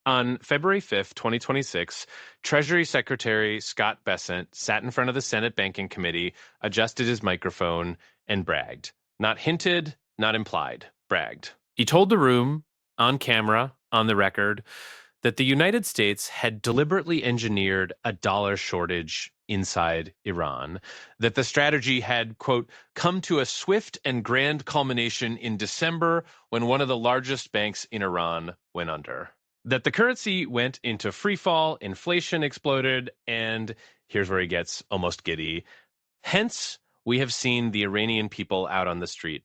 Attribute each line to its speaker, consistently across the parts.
Speaker 1: On February 5th, 2026, Treasury Secretary Scott Bessent sat in front of the Senate Banking Committee, adjusted his microphone, and bragged. Not hinted, not implied, bragged. He told the room, on camera, on the record, that the United States had deliberately engineered a dollar shortage inside Iran, that the strategy had, quote, come to a swift and grand culmination in December when one of the largest banks in Iran went under. That the currency went into free fall, inflation exploded, and here's where he gets almost giddy. Hence, we have seen the Iranian people out on the street.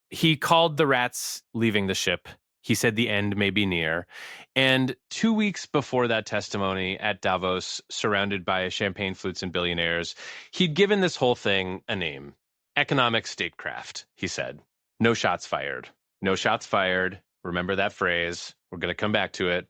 Speaker 1: He called the rats leaving the ship. He said the end may be near. And 2 weeks before that testimony at Davos, surrounded by champagne flutes and billionaires, he'd given this whole thing a name. Economic statecraft, he said. No shots fired. No shots fired. Remember that phrase. We're going to come back to it.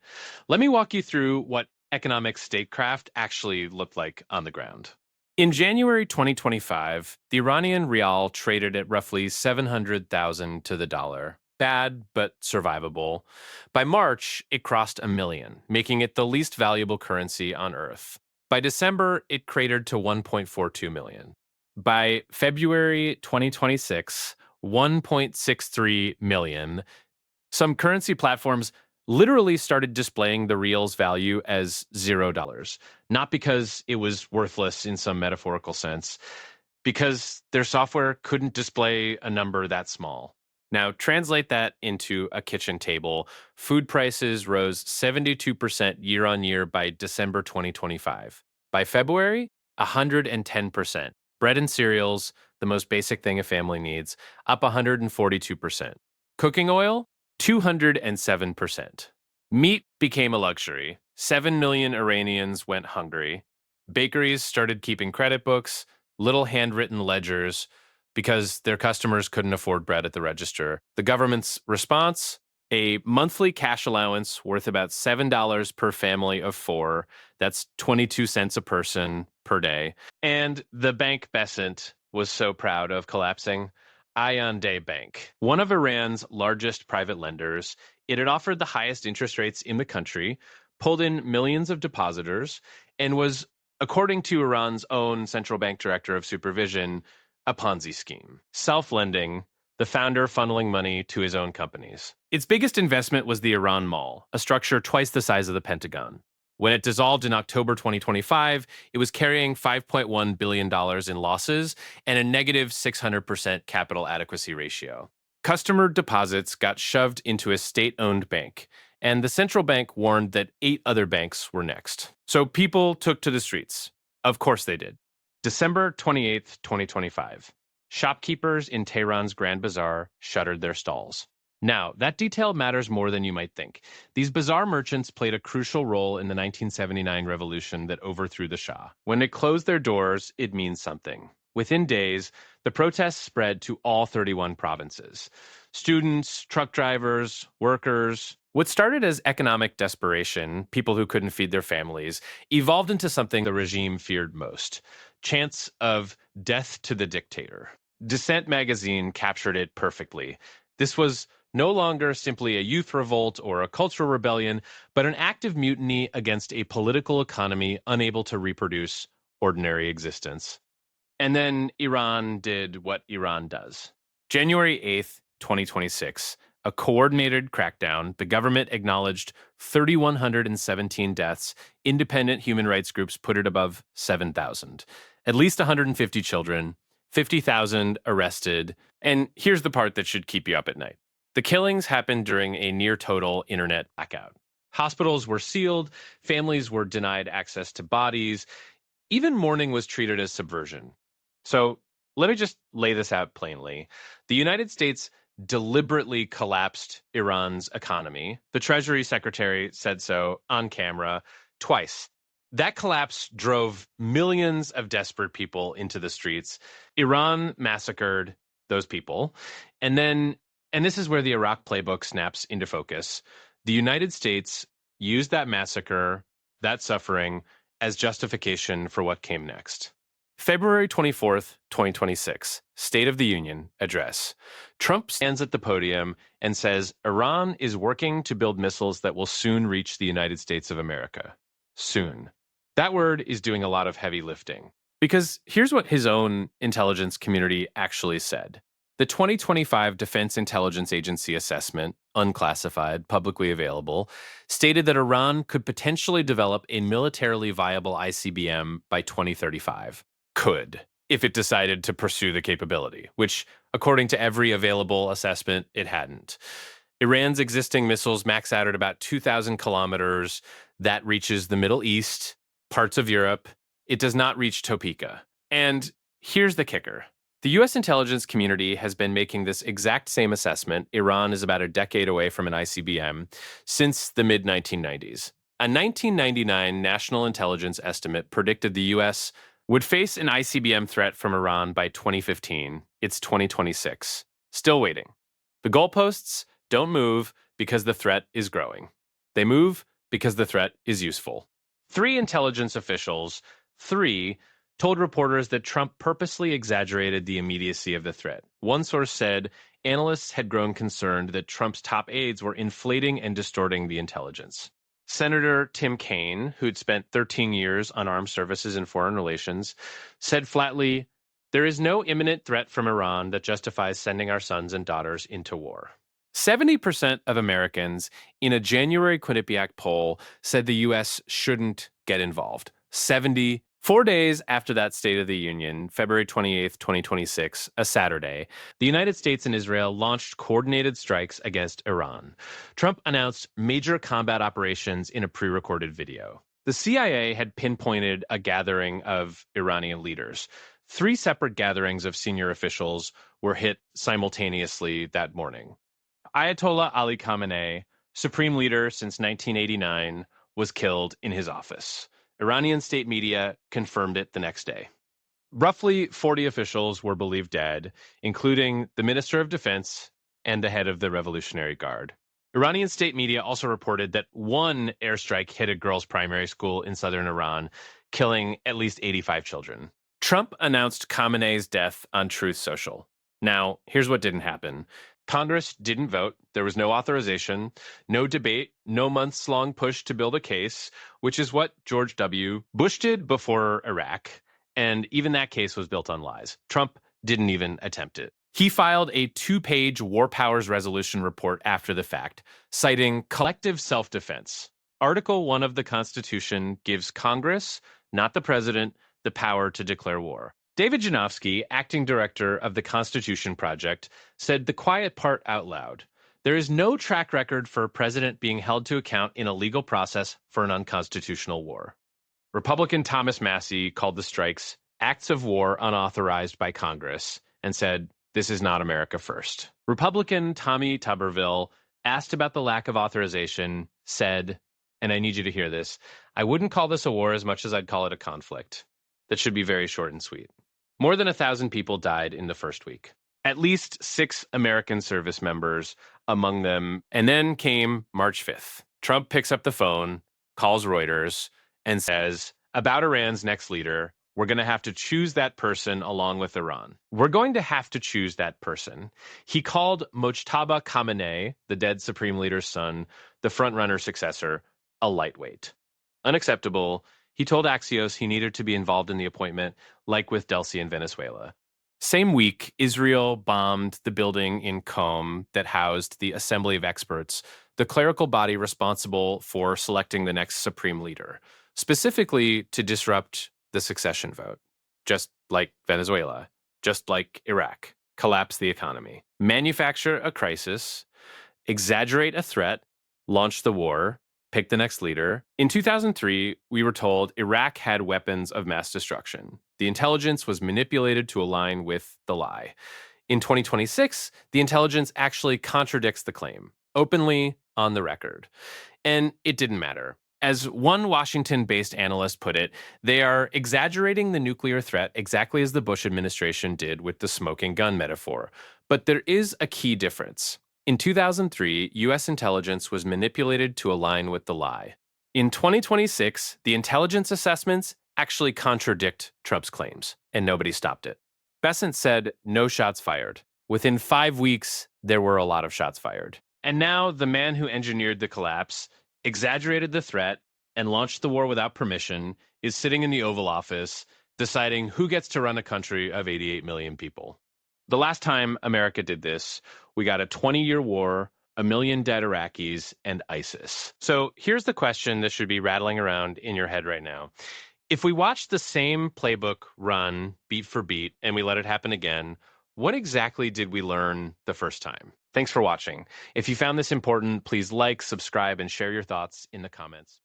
Speaker 1: Let me walk you through what economic statecraft actually looked like on the ground. In January 2025, the Iranian rial traded at roughly 700,000 to the dollar. Bad, but survivable. By March, it crossed 1 million, making it the least valuable currency on Earth. By December, it cratered to 1.42 million. By February 2026, 1.63 million. Some currency platforms literally started displaying the real's value as $0, not because it was worthless in some metaphorical sense, because their software couldn't display a number that small. Now, translate that into a kitchen table. Food prices rose 72% year on year by December 2025. By February, 110%. Bread and cereals, the most basic thing a family needs, up 142%. Cooking oil, 207%. Meat became a luxury. 7 million Iranians went hungry. Bakeries started keeping credit books, little handwritten ledgers, because their customers couldn't afford bread at the register. The government's response? A monthly cash allowance worth about $7 per family of four. That's 22 cents a person per day. And the bank Bessent was so proud of collapsing. Ayan Day Bank, one of Iran's largest private lenders, it had offered the highest interest rates in the country, pulled in millions of depositors, and was, according to Iran's own central bank director of supervision, a Ponzi scheme. Self-lending, the founder funneling money to his own companies. Its biggest investment was the Iran Mall, a structure twice the size of the Pentagon. When it dissolved in October 2025, it was carrying $5.1 billion in losses and a negative 600% capital adequacy ratio. Customer deposits got shoved into a state-owned bank, and the central bank warned that 8 other banks were next. So people took to the streets. Of course they did. December 28th, 2025. Shopkeepers in Tehran's Grand Bazaar shuttered their stalls. Now, that detail matters more than you might think. These bazaar merchants played a crucial role in the 1979 revolution that overthrew the Shah. When it closed their doors, it means something. Within days, the protests spread to all 31 provinces. Students, truck drivers, workers. What started as economic desperation, people who couldn't feed their families, evolved into something the regime feared most: chants of death to the dictator. Dissent magazine captured it perfectly. This was no longer simply a youth revolt or a cultural rebellion, but an active mutiny against a political economy unable to reproduce ordinary existence. And then Iran did what Iran does. January 8th, 2026, a coordinated crackdown. The government acknowledged 3,117 deaths. Independent human rights groups put it above 7,000. At least 150 children, 50,000 arrested. And here's the part that should keep you up at night. The killings happened during a near-total internet blackout. Hospitals were sealed, families were denied access to bodies, even mourning was treated as subversion. So let me just lay this out plainly. The United States deliberately collapsed Iran's economy. The Treasury Secretary said so on camera twice. That collapse drove millions of desperate people into the streets. Iran massacred those people. And this is where the Iraq playbook snaps into focus. The United States used that massacre, that suffering, as justification for what came next. February 24th, 2026, State of the Union address. Trump stands at the podium and says Iran is working to build missiles that will soon reach the United States of America. Soon. That word is doing a lot of heavy lifting. Because here's what his own intelligence community actually said. The 2025 Defense Intelligence Agency assessment, unclassified, publicly available, stated that Iran could potentially develop a militarily viable ICBM by 2035. Could, if it decided to pursue the capability, which, according to every available assessment, it hadn't. Iran's existing missiles max out at about 2,000 kilometers. That reaches the Middle East, parts of Europe. It does not reach Topeka. And here's the kicker. The U.S. intelligence community has been making this exact same assessment. Iran is about a decade away from an ICBM since the mid-1990s. A 1999 national intelligence estimate predicted the U.S. would face an ICBM threat from Iran by 2015. It's 2026. Still waiting. The goalposts don't move because the threat is growing. They move because the threat is useful. Three intelligence officials, told reporters that Trump purposely exaggerated the immediacy of the threat. One source said analysts had grown concerned that Trump's top aides were inflating and distorting the intelligence. Senator Tim Kaine, who'd spent 13 years on armed services and foreign relations, said flatly, "There is no imminent threat from Iran that justifies sending our sons and daughters into war." 70% of Americans in a January Quinnipiac poll said the U.S. shouldn't get involved. 4 days after that State of the Union, February 28th, 2026, a Saturday, the United States and Israel launched coordinated strikes against Iran. Trump announced major combat operations in a pre-recorded video. The CIA had pinpointed a gathering of Iranian leaders. 3 separate gatherings of senior officials were hit simultaneously that morning. Ayatollah Ali Khamenei, supreme leader since 1989, was killed in his office. Iranian state media confirmed it the next day. Roughly 40 officials were believed dead, including the Minister of Defense and the head of the Revolutionary Guard. Iranian state media also reported that one airstrike hit a girls' primary school in southern Iran, killing at least 85 children. Trump announced Khamenei's death on Truth Social. Now, here's what didn't happen. Congress didn't vote. There was no authorization, no debate, no months-long push to build a case, which is what George W. Bush did before Iraq. And even that case was built on lies. Trump didn't even attempt it. He filed a 2-page War Powers Resolution report after the fact, citing collective self-defense. Article 1 of the Constitution gives Congress, not the president, the power to declare war. David Janofsky, acting director of the Constitution Project, said the quiet part out loud. There is no track record for a president being held to account in a legal process for an unconstitutional war. Republican Thomas Massie called the strikes acts of war unauthorized by Congress and said, "This is not America first." Republican Tommy Tuberville, asked about the lack of authorization, said, and I need you to hear this, "I wouldn't call this a war as much as I'd call it a conflict." That should be very short and sweet. More than 1,000 people died in the first week. At least 6 American service members among them. And then came March 5th. Trump picks up the phone, calls Reuters, and says, about Iran's next leader, we're going to have to choose that person along with Iran. We're going to have to choose that person. He called Mojtaba Khamenei, the dead supreme leader's son, the frontrunner successor, a lightweight. Unacceptable. He told Axios he needed to be involved in the appointment, like with Delcy in Venezuela. Same week, Israel bombed the building in Qom that housed the Assembly of Experts, the clerical body responsible for selecting the next supreme leader, specifically to disrupt the succession vote. Just like Venezuela, just like Iraq, collapse the economy, manufacture a crisis, exaggerate a threat, launch the war, pick the next leader. In 2003, we were told Iraq had weapons of mass destruction. The intelligence was manipulated to align with the lie. In 2026, the intelligence actually contradicts the claim, openly on the record. And it didn't matter. As one Washington-based analyst put it, they are exaggerating the nuclear threat exactly as the Bush administration did with the smoking gun metaphor. But there is a key difference. In 2003, U.S. intelligence was manipulated to align with the lie. In 2026, the intelligence assessments actually contradict Trump's claims, and nobody stopped it. Bessent said no shots fired. Within 5 weeks, there were a lot of shots fired. And now the man who engineered the collapse, exaggerated the threat, and launched the war without permission is sitting in the Oval Office deciding who gets to run a country of 88 million people. The last time America did this, we got a 20-year war, a million dead Iraqis, and ISIS. So here's the question that should be rattling around in your head right now. If we watch the same playbook run beat for beat and we let it happen again, what exactly did we learn the first time? Thanks for watching. If you found this important, please like, subscribe, and share your thoughts in the comments.